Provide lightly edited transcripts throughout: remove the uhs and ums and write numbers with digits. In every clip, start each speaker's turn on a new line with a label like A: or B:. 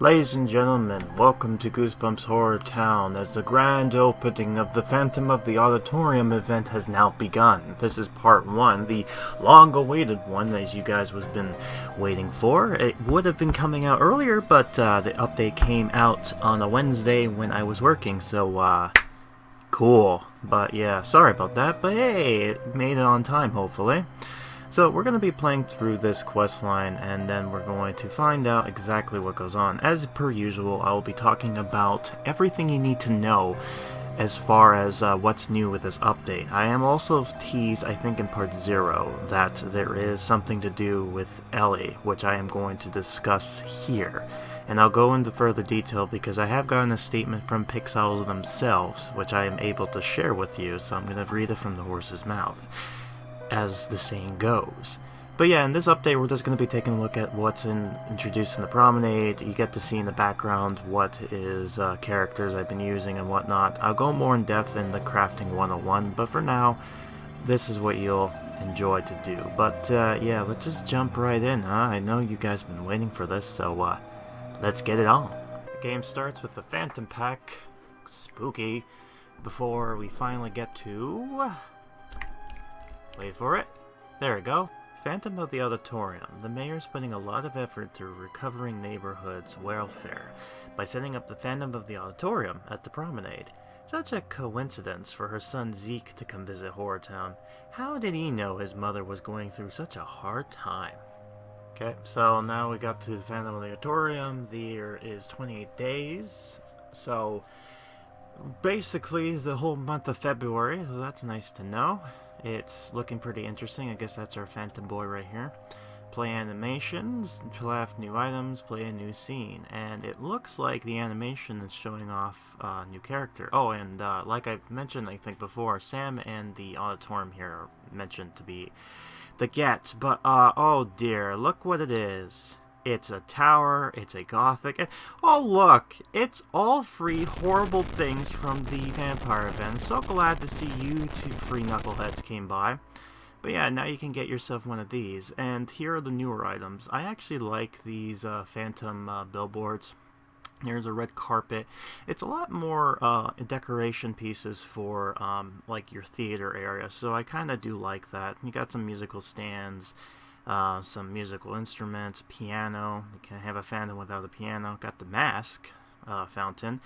A: Ladies and gentlemen, welcome to Goosebumps HorrorTown as the grand opening of the Phantom of the Auditorium event has now begun. This is part 1, the long-awaited one as you guys have been waiting for. It would have been coming out earlier, but the update came out on a Wednesday when I was working, so cool. But yeah, sorry about that, but hey, it made it on time hopefully. So we're going to be playing through this questline, and then we're going to find out exactly what goes on. As per usual, I will be talking about everything you need to know as far as what's new with this update. I am also teased, I think in part 0, that there is something to do with Ellie, which I am going to discuss here. And I'll go into further detail because I have gotten a statement from Pixowl themselves, which I am able to share with you, so I'm going to read it from the horse's mouth, as the saying goes. But yeah, in this update we're just going to be taking a look at what's introduced in the promenade. You get to see in the background what is characters I've been using and whatnot. I'll go more in depth in the crafting 101, but for now this is what you'll enjoy to do. But yeah, let's just jump right in, huh? I know you guys have been waiting for this, so let's get it on. The game starts with the Phantom Pack, spooky, before we finally get to... wait for it. There we go. Phantom of the Auditorium. The mayor's putting a lot of effort to recovering neighborhoods' welfare by setting up the Phantom of the Auditorium at the promenade. Such a coincidence for her son Zeke to come visit HorrorTown. How did he know his mother was going through such a hard time? Okay, so now we got to the Phantom of the Auditorium. There is 28 days. So basically the whole month of February, so that's nice to know. It's looking pretty interesting. I guess that's our Phantom Boy right here. Play animations, draft new items, play a new scene. And it looks like the animation is showing off a new character. Oh, and like I mentioned, I think before, Sam and the Auditorium here are mentioned to be the Gets. But, oh dear, look what it is. It's a tower, it's a gothic, and oh look, it's all free horrible things from the vampire event. I'm so glad to see you two free knuckleheads came by. But yeah, now you can get yourself one of these, and here are the newer items. I actually like these phantom billboards. Here's a red carpet. It's a lot more decoration pieces for like your theater area, so I kind of do like that. You got some musical stands, some musical instruments, piano. You can't have a Phantom without a piano. Got the mask fountain.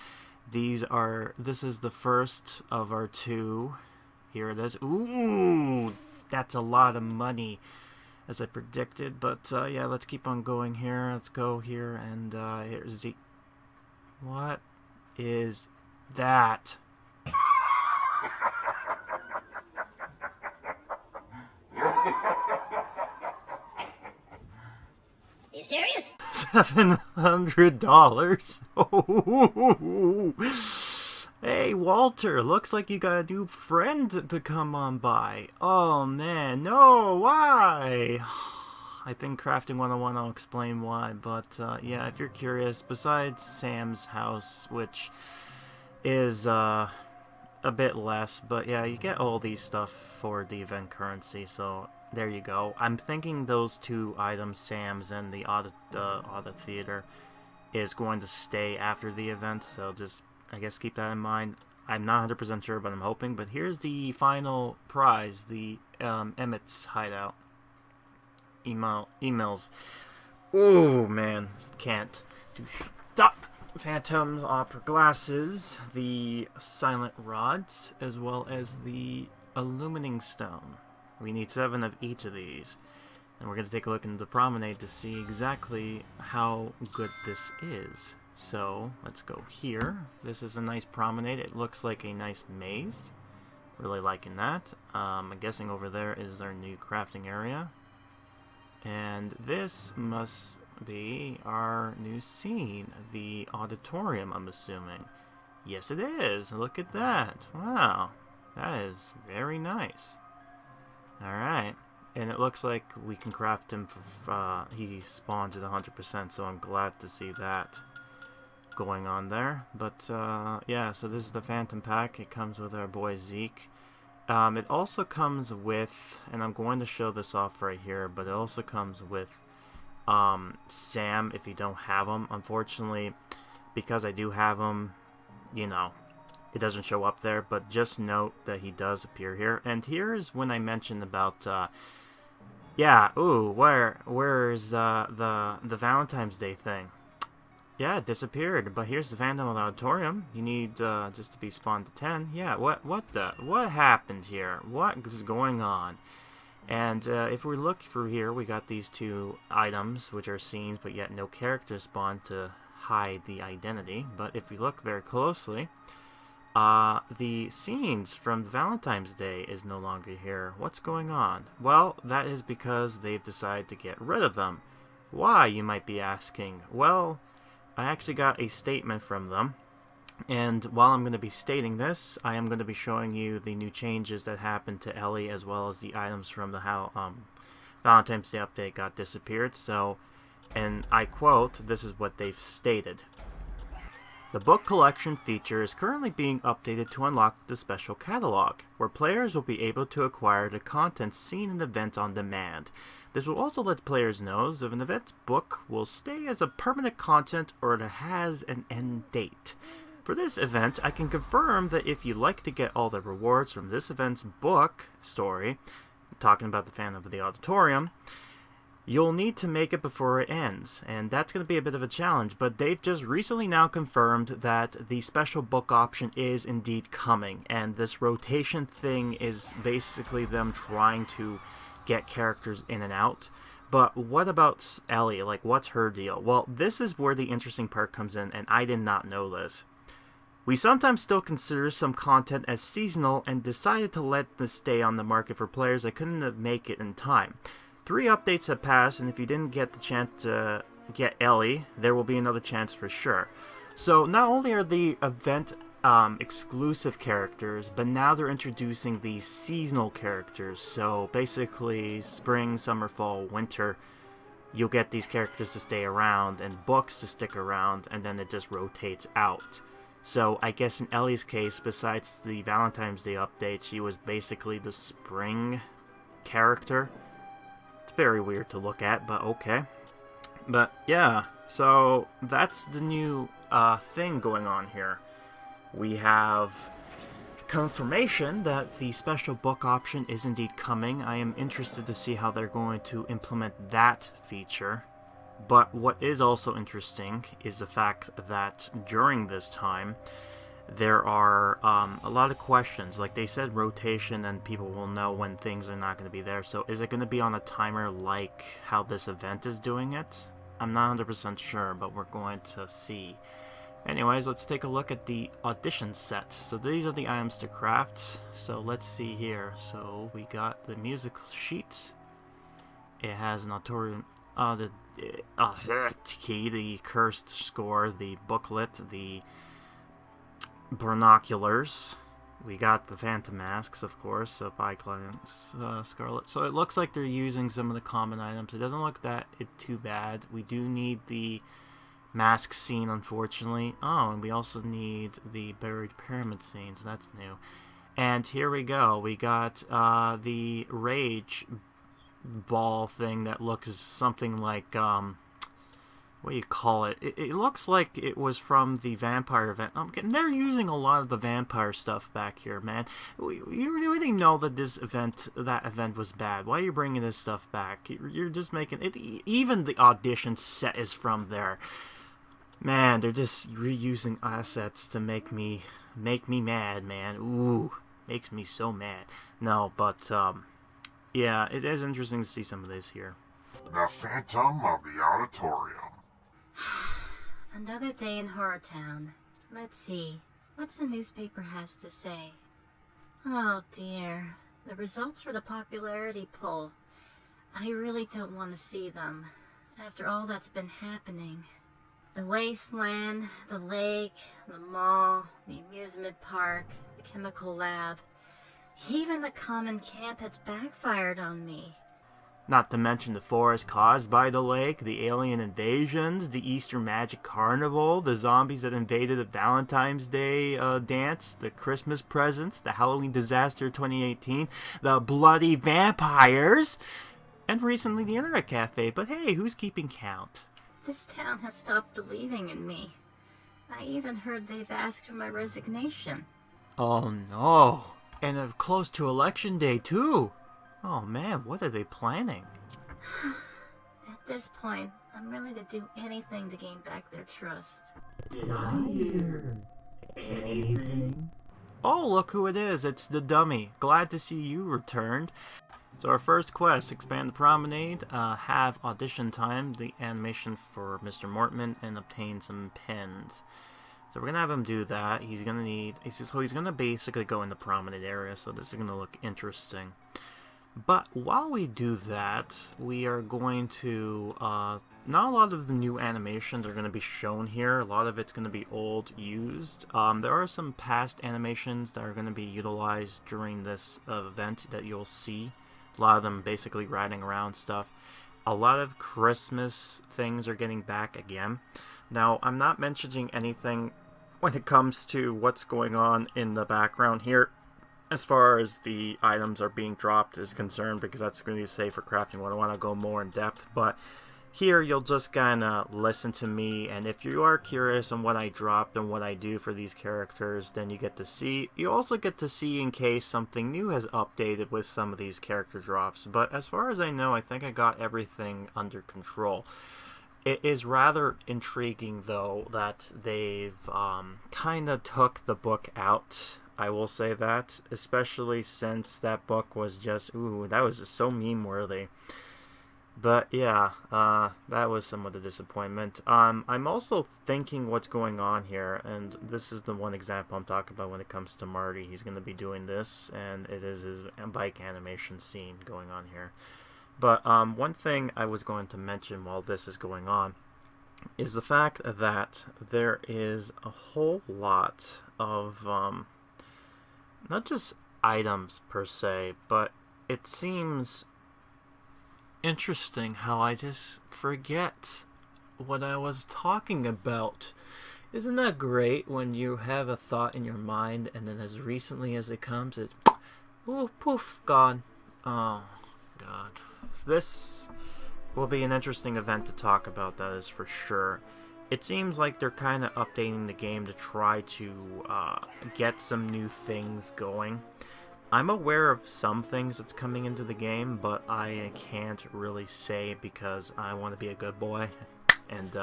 A: This is the first of our 2. Here it is. Ooh, that's a lot of money, as I predicted. But yeah, let's keep on going here. Let's go here, and here's the... what is that?
B: You serious?
A: $700. Oh. Hey, Walter, looks like you got a new friend to come on by. Oh, man, no, why? I think Crafting 101, I'll explain why, but yeah, if you're curious, besides Sam's house, which is a bit less, but yeah, you get all these stuff for the event currency, so... there you go. I'm thinking those 2 items, Sam's and the Audit Theater, is going to stay after the event, so just, I guess, keep that in mind. I'm not 100% sure, but I'm hoping. But here's the final prize, the Emmett's Hideout. Emails. Oh, man. Can't do stuff. Phantoms, opera glasses, the silent rods, as well as the illuminating stone. We need 7 of each of these. And we're going to take a look into the promenade to see exactly how good this is. So, let's go here. This is a nice promenade. It looks like a nice maze. Really liking that. I'm guessing over there is our new crafting area. And this must be our new scene. The auditorium, I'm assuming. Yes, it is. Look at that. Wow. That is very nice. Alright, and it looks like we can craft him, he spawns at 100%, so I'm glad to see that going on there. But, yeah, so this is the Phantom Pack. It comes with our boy Zeke. It also comes with, and I'm going to show this off right here, but it also comes with Sam if you don't have him. Unfortunately, because I do have him, you know, it doesn't show up there, but just note that he does appear here. And here is when I mentioned about, where is the Valentine's Day thing? Yeah, it disappeared, but here's the Phantom of the Auditorium. You need, just to be spawned to 10. Yeah, what happened here? What is going on? And, if we look through here, we got these two items, which are scenes, but yet no characters spawned to hide the identity. But if we look very closely, the scenes from Valentine's Day is no longer here. What's going on? Well, that is because they've decided to get rid of them. Why, you might be asking? Well, I actually got a statement from them, and while I'm going to be stating this, I am going to be showing you the new changes that happened to Ellie, as well as the items from the how Valentine's Day update got disappeared. So, and I quote, this is what they've stated. The book collection feature is currently being updated to unlock the special catalog, where players will be able to acquire the content seen in the event on demand. This will also let players know if an event's book will stay as a permanent content or it has an end date. For this event, I can confirm that if you'd like to get all the rewards from this event's book story, talking about the Phantom of the Auditorium, you'll need to make it before it ends, and that's going to be a bit of a challenge, but they've just recently now confirmed that the special book option is indeed coming, and this rotation thing is basically them trying to get characters in and out. But what about Ellie? Like, what's her deal? Well, this is where the interesting part comes in, and I did not know this. We sometimes still consider some content as seasonal and decided to let this stay on the market for players that couldn't make it in time. 3 updates have passed, and if you didn't get the chance to get Ellie, there will be another chance for sure. So not only are the event exclusive characters, but now they're introducing these seasonal characters. So basically, spring, summer, fall, winter, you'll get these characters to stay around and books to stick around, and then it just rotates out. So I guess in Ellie's case, besides the Valentine's Day update, she was basically the spring character. It's very weird to look at, but okay. But yeah, so that's the new thing going on here. We have confirmation that the special book option is indeed coming. I am interested to see how they're going to implement that feature. But what is also interesting is the fact that during this time, there are a lot of questions. Like they said, rotation, and people will know when things are not going to be there. So is it going to be on a timer like how this event is doing it? I'm not 100% sure, but we're going to see. Anyways, let's take a look at the audition set. So these are the items to craft. So let's see here. So we got the music sheet. It has an auditorium, the key, the cursed score, the booklet, the binoculars. We got the phantom masks, of course, so Bycline's Scarlet. So it looks like they're using some of the common items. It doesn't look that too bad. We do need the mask scene, unfortunately. Oh, and we also need the buried pyramid scene, so that's new. And here we go. We got the rage ball thing that looks something like, what do you call it? It looks like it was from the vampire event. They're using a lot of the vampire stuff back here, man. You really know that that event was bad. Why are you bringing this stuff back? You're just making it. Even the audition set is from there. Man, they're just reusing assets to make me mad, man. Ooh, makes me so mad. No, but yeah, it is interesting to see some of this here.
B: The Phantom of the Auditorium.
C: Another day in HorrorTown. Let's see. What's the newspaper has to say? Oh dear. The results for the popularity poll. I really don't want to see them. After all that's been happening. The wasteland, the lake, the mall, the amusement park, the chemical lab. Even the common camp has backfired on me.
A: Not to mention the forest caused by the lake, the alien invasions, the Easter Magic Carnival, the zombies that invaded the Valentine's Day dance, the Christmas presents, the Halloween disaster 2018, the bloody vampires. And recently the internet cafe, but hey, who's keeping count?
C: This town has stopped believing in me. I even heard they've asked for my resignation.
A: Oh no. And close to election day too. Oh man, what are they planning?
C: At this point, I'm ready to do anything to gain back their trust.
A: Did I hear anything? Oh, look who it is. It's the dummy. Glad to see you returned. So our first quest, expand the promenade, have audition time, the animation for Mr. Mortman, and obtain some pens. So we're gonna have him do that. He's gonna basically go in the promenade area, so this is gonna look interesting. But while we do that, we are going to, not a lot of the new animations are going to be shown here. A lot of it's going to be old, used. There are some past animations that are going to be utilized during this event that you'll see. A lot of them basically riding around stuff. A lot of Christmas things are getting back again. Now, I'm not mentioning anything when it comes to what's going on in the background here, as far as the items are being dropped is concerned, because that's going to be safe for crafting when I want to go more in depth. But here you'll just kind of listen to me, and if you are curious on what I dropped and what I do for these characters, then you get to see. You also get to see in case something new has updated with some of these character drops. But as far as I know, I think I got everything under control. It is rather intriguing, though, that they've kind of took the book out. I will say that, especially since that book was just, that was just so meme-worthy. But yeah, that was somewhat a disappointment. I'm also thinking what's going on here, and this is the one example I'm talking about when it comes to Marty. He's going to be doing this, and it is his bike animation scene going on here. But one thing I was going to mention while this is going on is the fact that there is a whole lot of not just items per se, but it seems interesting how I just forget what I was talking about. Isn't that great when you have a thought in your mind and then as recently as it comes, it's poof, gone. Oh, God. This will be an interesting event to talk about, that is for sure. It seems like they're kind of updating the game to try to get some new things going. I'm aware of some things that's coming into the game, but I can't really say because I want to be a good boy and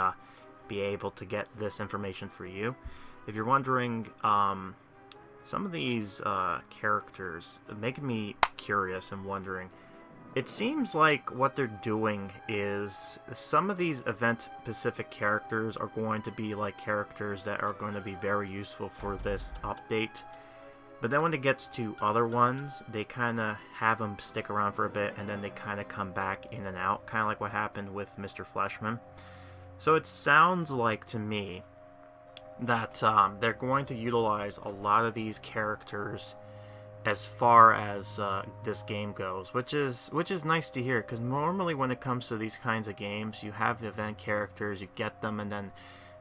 A: be able to get this information for you. If you're wondering, some of these characters are making me curious and wondering. It seems like what they're doing is some of these event-specific characters are going to be like characters that are going to be very useful for this update. But then when it gets to other ones, they kind of have them stick around for a bit and then they kind of come back in and out, kind of like what happened with Mr. Fleshman. So it sounds like to me that they're going to utilize a lot of these characters as far as this game goes, which is nice to hear, because normally when it comes to these kinds of games, you have event characters, you get them, and then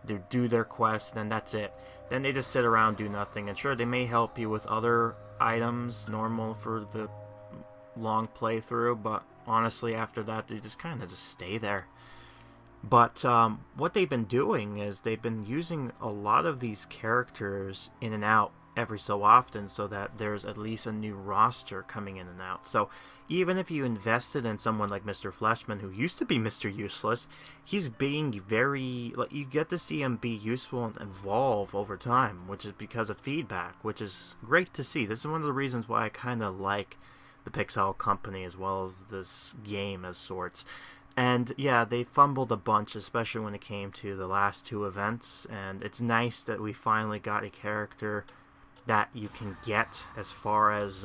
A: they do their quest, and then that's it. Then they just sit around, do nothing, and sure, they may help you with other items, normal for the long playthrough, but honestly, after that, they just kind of just stay there. But what they've been doing is they've been using a lot of these characters in and out every so often, so that there's at least a new roster coming in and out. So even if you invested in someone like Mr. Fleshman, who used to be Mr. Useless, he's being very, like, you get to see him be useful and evolve over time, which is because of feedback, which is great to see. This is one of the reasons why I kind of like the Pixowl company as well as this game as sorts. And yeah, they fumbled a bunch, especially when it came to the last two events, and it's nice that we finally got a character that you can get as far as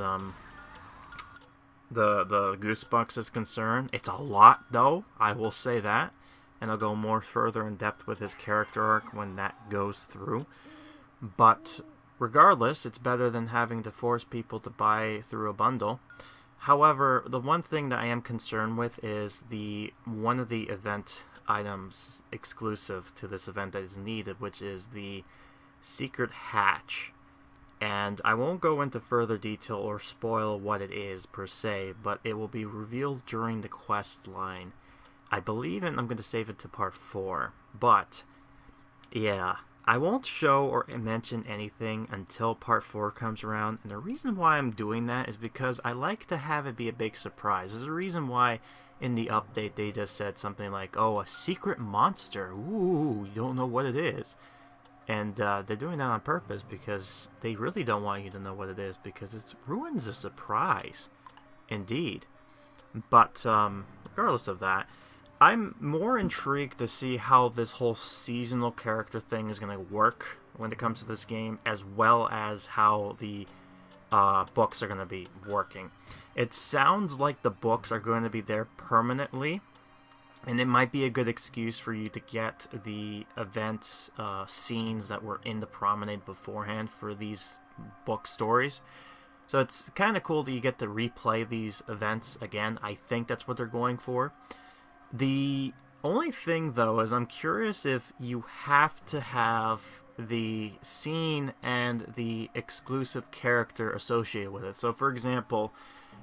A: the Goosebumps is concerned. It's a lot, though, I will say that, and I'll go more further in depth with his character arc when that goes through. But regardless, it's better than having to force people to buy through a bundle. However, the one thing that I am concerned with is one of the event items exclusive to this event that is needed, which is the secret hatch. And I won't go into further detail or spoil what it is per se, but it will be revealed during the quest line. I believe, and I'm going to save it to part 4. But, yeah, I won't show or mention anything until part 4 comes around. And the reason why I'm doing that is because I like to have it be a big surprise. There's a reason why in the update they just said something like, oh, a secret monster. Ooh, you don't know what it is. And they're doing that on purpose because they really don't want you to know what it is because it ruins the surprise. Indeed. But regardless of that, I'm more intrigued to see how this whole seasonal character thing is going to work when it comes to this game, as well as how the books are going to be working. It sounds like the books are going to be there permanently, and it might be a good excuse for you to get the event scenes that were in the promenade beforehand for these book stories. So it's kind of cool that you get to replay these events again. I think that's what they're going for. The only thing, though, is I'm curious if you have to have the scene and the exclusive character associated with it. So, for example,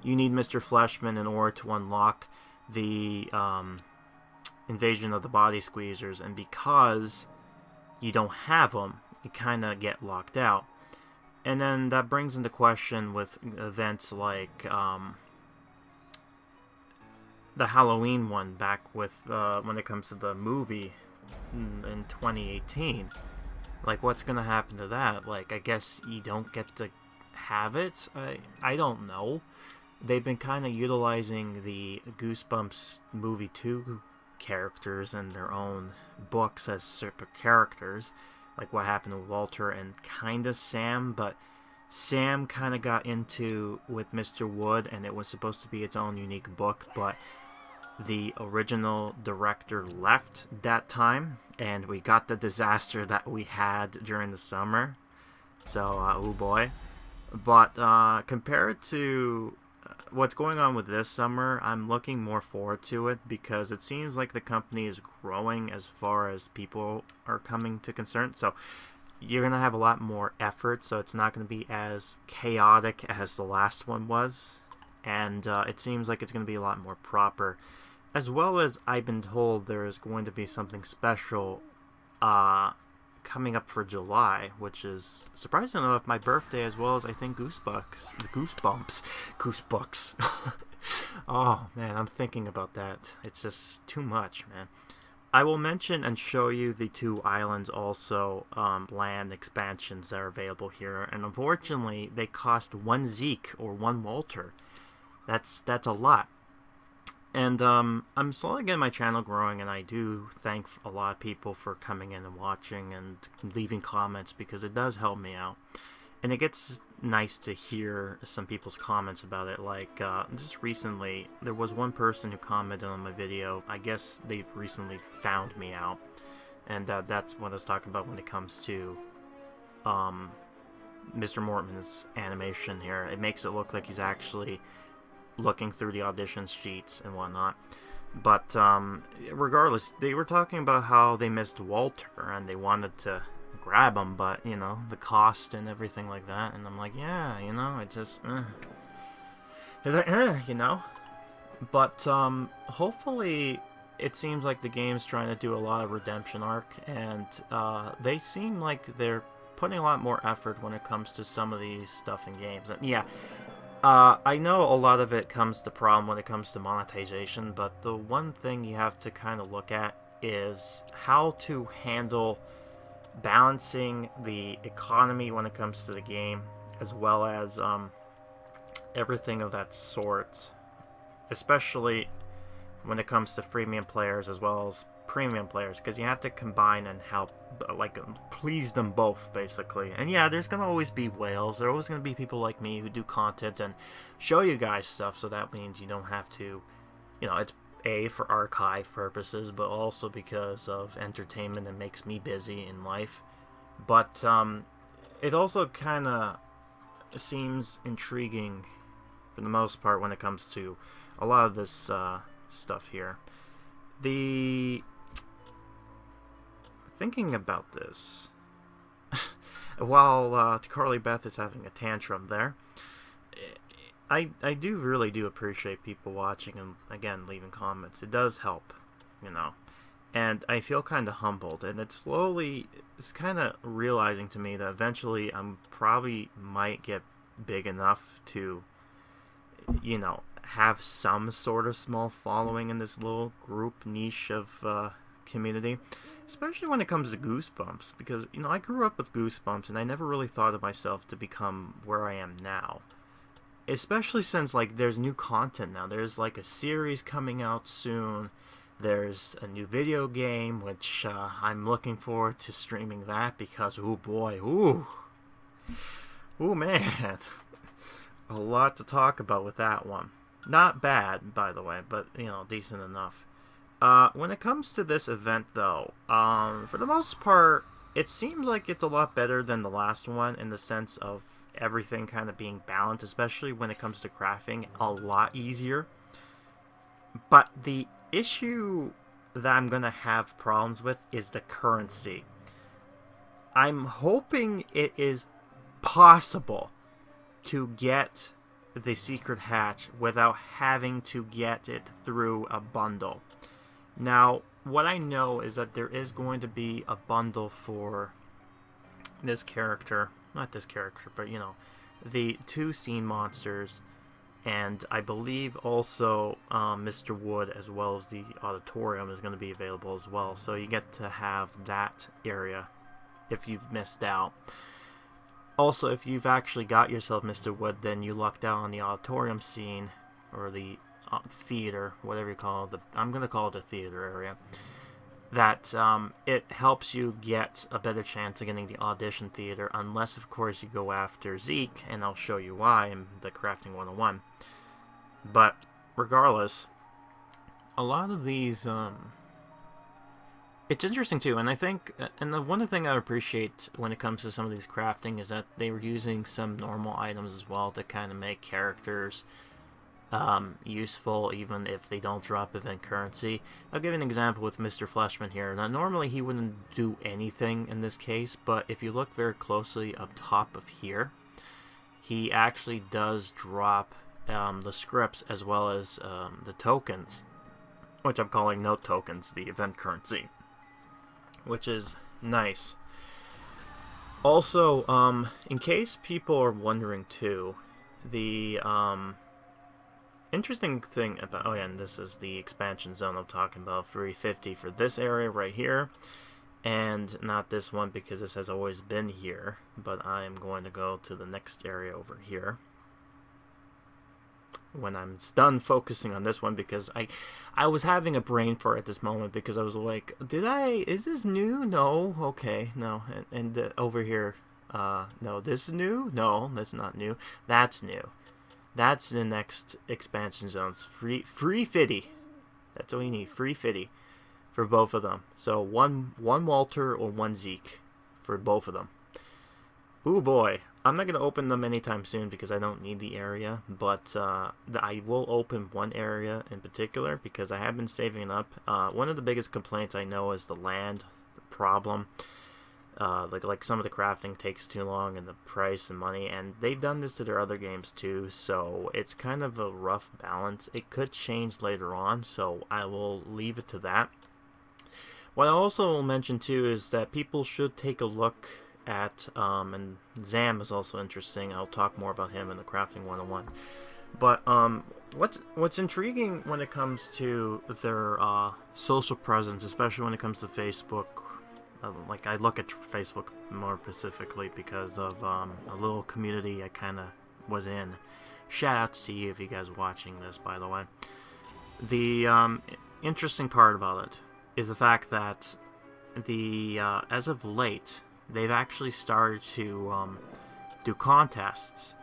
A: you need Mr. Fleshman in order to unlock the invasion of the body squeezers, and because you don't have them, you kind of get locked out. And then that brings into question with events like the Halloween one back with when it comes to the movie in 2018. Like, what's gonna happen to that? Like, I guess you don't get to have it? I don't know. They've been kind of utilizing the Goosebumps movie 2 characters and their own books as separate characters, like what happened with Walter and kind of Sam, but Sam kind of got into with Mr. Wood, and it was supposed to be its own unique book, but the original director left that time, and we got the disaster that we had during the summer. So, oh boy. But compared to what's going on with this summer, I'm looking more forward to it because it seems like the company is growing as far as people are coming to concern. So you're going to have a lot more effort, so it's not going to be as chaotic as the last one was. And it seems like it's going to be a lot more proper. As well as I've been told there is going to be something special coming up for July, which is surprising enough my birthday, as well as I think Goosebumps. Oh man, I'm thinking about that. It's just too much, man. I will mention and show you the 2 islands also land expansions that are available here, and unfortunately they cost 1 Zeke or 1 Walter. That's a lot. And I'm slowly getting my channel growing, and I do thank a lot of people for coming in and watching and leaving comments because it does help me out. And it gets nice to hear some people's comments about it. Like, just recently, there was one person who commented on my video. I guess they've recently found me out. And that's what I was talking about when it comes to Mr. Mortman's animation here. It makes it look like he's actually looking through the audition sheets and whatnot. But regardless, they were talking about how they missed Walter and they wanted to grab him, but you know, the cost and everything like that. And I'm like, yeah, you know, it just it's like, you know. But hopefully it seems like the game's trying to do a lot of redemption arc, and they seem like they're putting a lot more effort when it comes to some of these stuff in games. And yeah, I know a lot of it comes to problem when it comes to monetization, but the one thing you have to kind of look at is how to handle balancing the economy when it comes to the game, as well as everything of that sort, especially when it comes to freemium players as well as premium players, because you have to combine and help, like, please them both, basically. And yeah, there's gonna always be whales. There's always gonna be people like me who do content and show you guys stuff, so that means you don't have to, you know, it's A, for archive purposes, but also because of entertainment. It makes me busy in life. But it also kind of seems intriguing for the most part when it comes to a lot of this stuff here. Thinking about this, while Carly Beth is having a tantrum there, I do really do appreciate people watching and, again, leaving comments. It does help, you know. And I feel kind of humbled, and it's kind of realizing to me that eventually I'm probably might get big enough to, you know, have some sort of small following in this little group niche of community, especially when it comes to Goosebumps, because, you know, I grew up with Goosebumps, and I never really thought of myself to become where I am now. Especially since, like, there's new content now. There's, like, a series coming out soon. There's a new video game, which I'm looking forward to streaming that because, oh boy, ooh man, a lot to talk about with that one. Not bad, by the way, but, you know, decent enough. When it comes to this event, though, for the most part, it seems like it's a lot better than the last one in the sense of everything kind of being balanced, especially when it comes to crafting, a lot easier. But the issue that I'm gonna have problems with is the currency. I'm hoping it is possible to get the secret hatch without having to get it through a bundle. Now, what I know is that there is going to be a bundle for this character, not this character, but, you know, the 2 scene monsters, and I believe also Mr. Wood as well as the Auditorium is going to be available as well. So you get to have that area if you've missed out. Also, if you've actually got yourself Mr. Wood, then you lucked out on the Auditorium scene, or the theater, whatever you call it. I'm going to call it the theater area. That it helps you get a better chance of getting the audition theater, unless, of course, you go after Zeke, and I'll show you why in the Crafting 101. But regardless, a lot of these, it's interesting too, and I think, and the one thing I appreciate when it comes to some of these crafting is that they were using some normal items as well to kind of make characters useful, even if they don't drop event currency. I'll give an example with Mr. Fleshman here. Now, normally he wouldn't do anything in this case, but if you look very closely up top of here, he actually does drop the scripts as well as the tokens, which I'm calling note tokens, the event currency, which is nice. Also, in case people are wondering too, the interesting thing about, oh yeah, and this is the expansion zone I'm talking about, 350 for this area right here, and not this one because this has always been here, but I'm going to go to the next area over here when I'm done focusing on this one, because I was having a brain fart at this moment because I was like, is this new? No, okay, no, and over here, no, this is new? No, that's not new, that's new. That's the next expansion zones. Free fitty. That's all you need. Free fitty for both of them. So one Walter or one Zeke for both of them. Ooh boy. I'm not going to open them anytime soon because I don't need the area. But I will open one area in particular because I have been saving it up. One of the biggest complaints I know is the land problem. Like some of the crafting takes too long, and the price and money, and they've done this to their other games too, so it's kind of a rough balance. It could change later on, so I will leave it to that. What I also will mention too is that people should take a look at, and Zam is also interesting. I'll talk more about him in the Crafting 101. But what's intriguing when it comes to their social presence, especially when it comes to Facebook. Like, I look at Facebook more specifically because of a little community I kind of was in. Shout outs to you if you guys are watching this, by the way. The interesting part about it is the fact that as of late, they've actually started to do contests.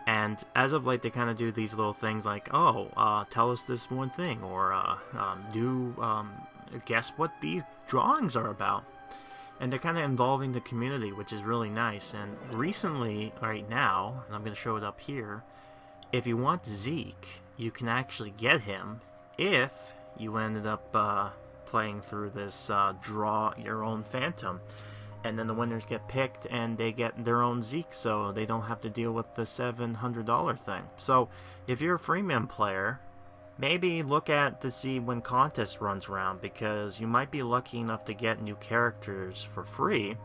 A: And as of late, they kind of do these little things like, tell us this one thing, or guess what these drawings are about. And they're kind of involving the community, which is really nice. And recently, right now, and I'm going to show it up here, if you want Zeke, you can actually get him if you ended up playing through this Draw Your Own Phantom. and then the winners get picked and they get their own Zeke, so they don't have to deal with the $700 thing. So if you're a freemium player, maybe look at to see when contest runs around, because you might be lucky enough to get new characters for free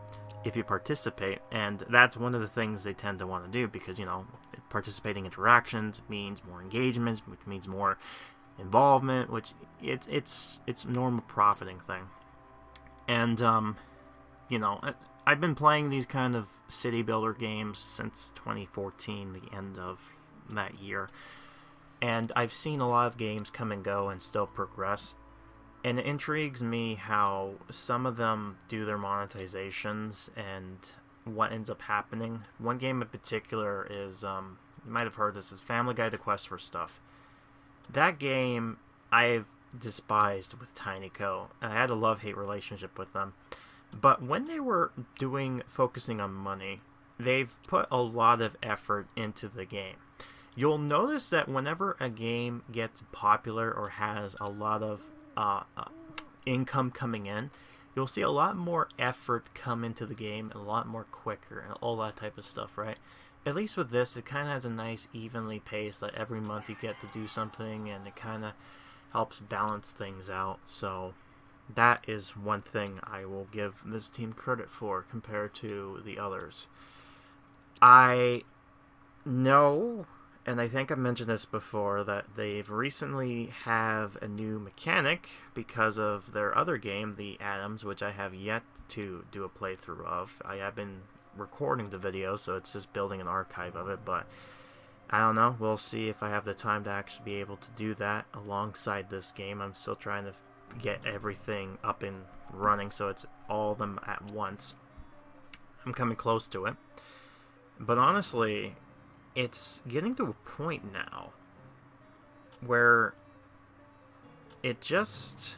A: if you participate, and that's one of the things they tend to want to do, because, you know, participating interactions means more engagements, which means more involvement, which it's a normal profiting thing. And you know, I've been playing these kind of city builder games since 2014, the end of that year, and I've seen a lot of games come and go and still progress, and it intrigues me how some of them do their monetizations and what ends up happening. One game in particular is, you might have heard this, is Family Guy: The Quest for Stuff. That game I've despised with TinyCo. I had a love-hate relationship with them. But when they were focusing on money, they've put a lot of effort into the game. You'll notice that whenever a game gets popular or has a lot of income coming in, you'll see a lot more effort come into the game, a lot more quicker, and all that type of stuff, right? At least with this, it kind of has a nice evenly paced, like every month you get to do something, and it kind of helps balance things out. So that is one thing I will give this team credit for compared to the others. I know, and I think I mentioned this before, that they've recently have a new mechanic because of their other game, The Atoms, which I have yet to do a playthrough of. I have been recording the video, so it's just building an archive of it, but I don't know. We'll see if I have the time to actually be able to do that alongside this game. I'm still trying to get everything up and running, so it's all of them at once. I'm coming close to it. But honestly, it's getting to a point now where it just...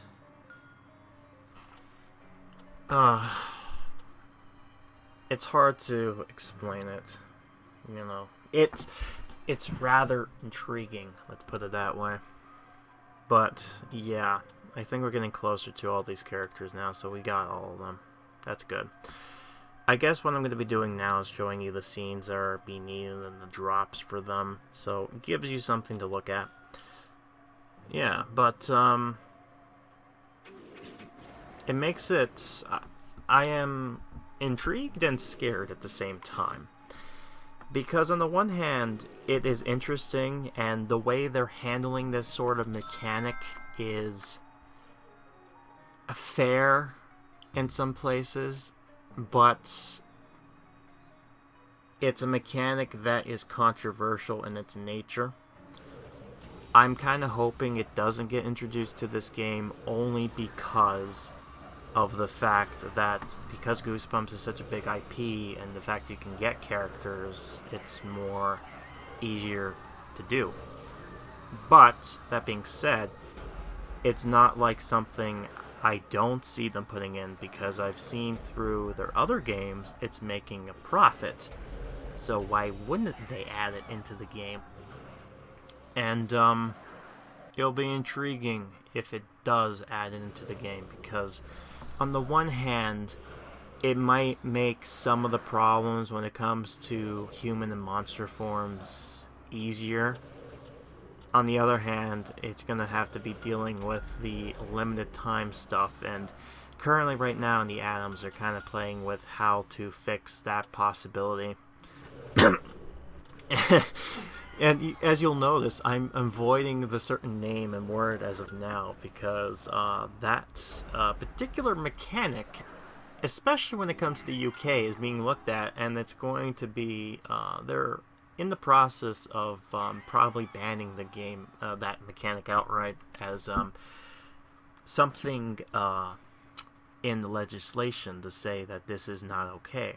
A: it's hard to explain it. You know, it's rather intriguing, let's put it that way. But yeah, I think we're getting closer to all these characters now, so we got all of them. That's good. I guess what I'm going to be doing now is showing you the scenes that are being needed and the drops for them, so it gives you something to look at. Yeah, but it makes it... I am intrigued and scared at the same time. Because on the one hand, it is interesting, and the way they're handling this sort of mechanic is fair in some places, but it's a mechanic that is controversial in its nature. I'm kind of hoping it doesn't get introduced to this game only because of the fact that, because Goosebumps is such a big IP and the fact you can get characters, it's more easier to do. But that being said, it's not like something I don't see them putting in, because I've seen through their other games it's making a profit. So why wouldn't they add it into the game? And it'll be intriguing if it does add it into the game, because on the one hand, it might make some of the problems when it comes to human and monster forms easier. On the other hand, it's going to have to be dealing with the limited time stuff, and currently right now in the Atoms they're kind of playing with how to fix that possibility. And as you'll notice, I'm avoiding the certain name and word as of now, because that particular mechanic, especially when it comes to the UK, is being looked at, and it's going to be, they're in the process of probably banning the game, that mechanic outright, as something in the legislation to say that this is not okay.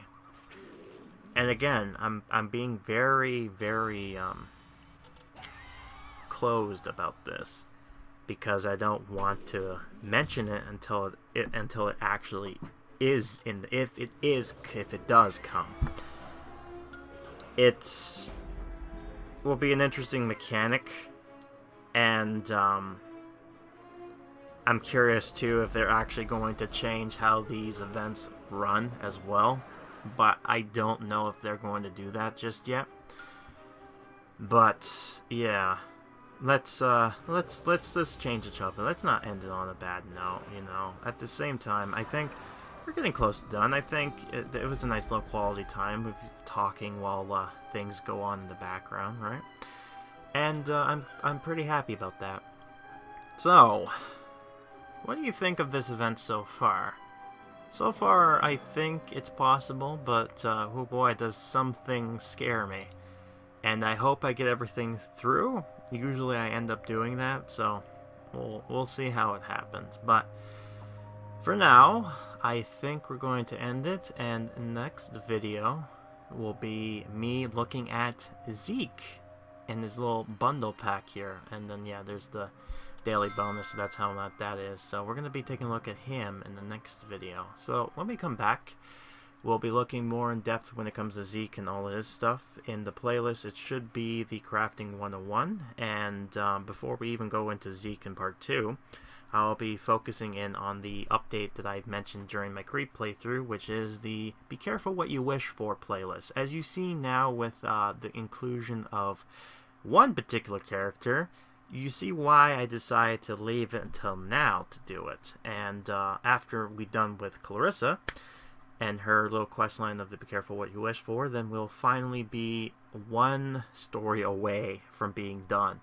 A: And again, I'm being very, very closed about this, because I don't want to mention it until it actually is if it does come. It will be an interesting mechanic, and I'm curious too if they're actually going to change how these events run as well, but I don't know if they're going to do that just yet. But yeah, let's change the topic. Let's not end it on a bad note, you know. At the same time, I think we're getting close to done. I think it was a nice low quality time with talking while things go on in the background, right? And I'm pretty happy about that. So, what do you think of this event so far? So far, I think it's possible, but oh boy, does something scare me. And I hope I get everything through. Usually I end up doing that, so we'll see how it happens. But for now, I think we're going to end it, and next video will be me looking at Zeke in his little bundle pack here. And then, yeah, there's the daily bonus, so that's how that is. So we're going to be taking a look at him in the next video. So when we come back, we'll be looking more in depth when it comes to Zeke and all of his stuff. In the playlist, it should be the Crafting 101. And before we even go into Zeke in part 2, I'll be focusing in on the update that I've mentioned during my Creep playthrough, which is the Be Careful What You Wish For playlist. As you see now with the inclusion of one particular character, you see why I decided to leave it until now to do it. And after we're done with Clarissa and her little questline of the Be Careful What You Wish For, then we'll finally be one story away from being done.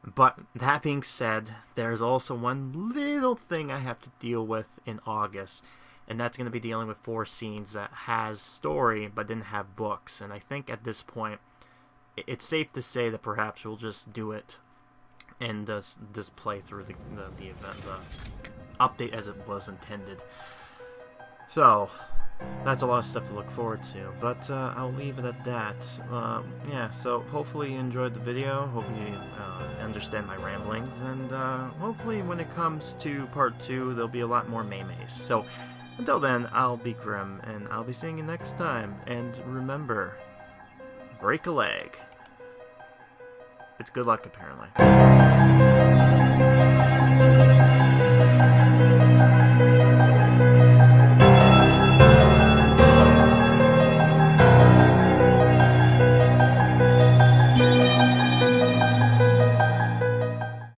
A: But that being said, there's also one little thing I have to deal with in August, and that's going to be dealing with 4 scenes that has story but didn't have books. And I think at this point, it's safe to say that perhaps we'll just do it and just play through the event, the update as it was intended. So that's a lot of stuff to look forward to, but I'll leave it at that. Yeah, so hopefully you enjoyed the video, hopefully you understand my ramblings, and hopefully when it comes to part 2, there'll be a lot more maymays. So until then, I'll be Grim, and I'll be seeing you next time, and remember, break a leg. It's good luck, apparently.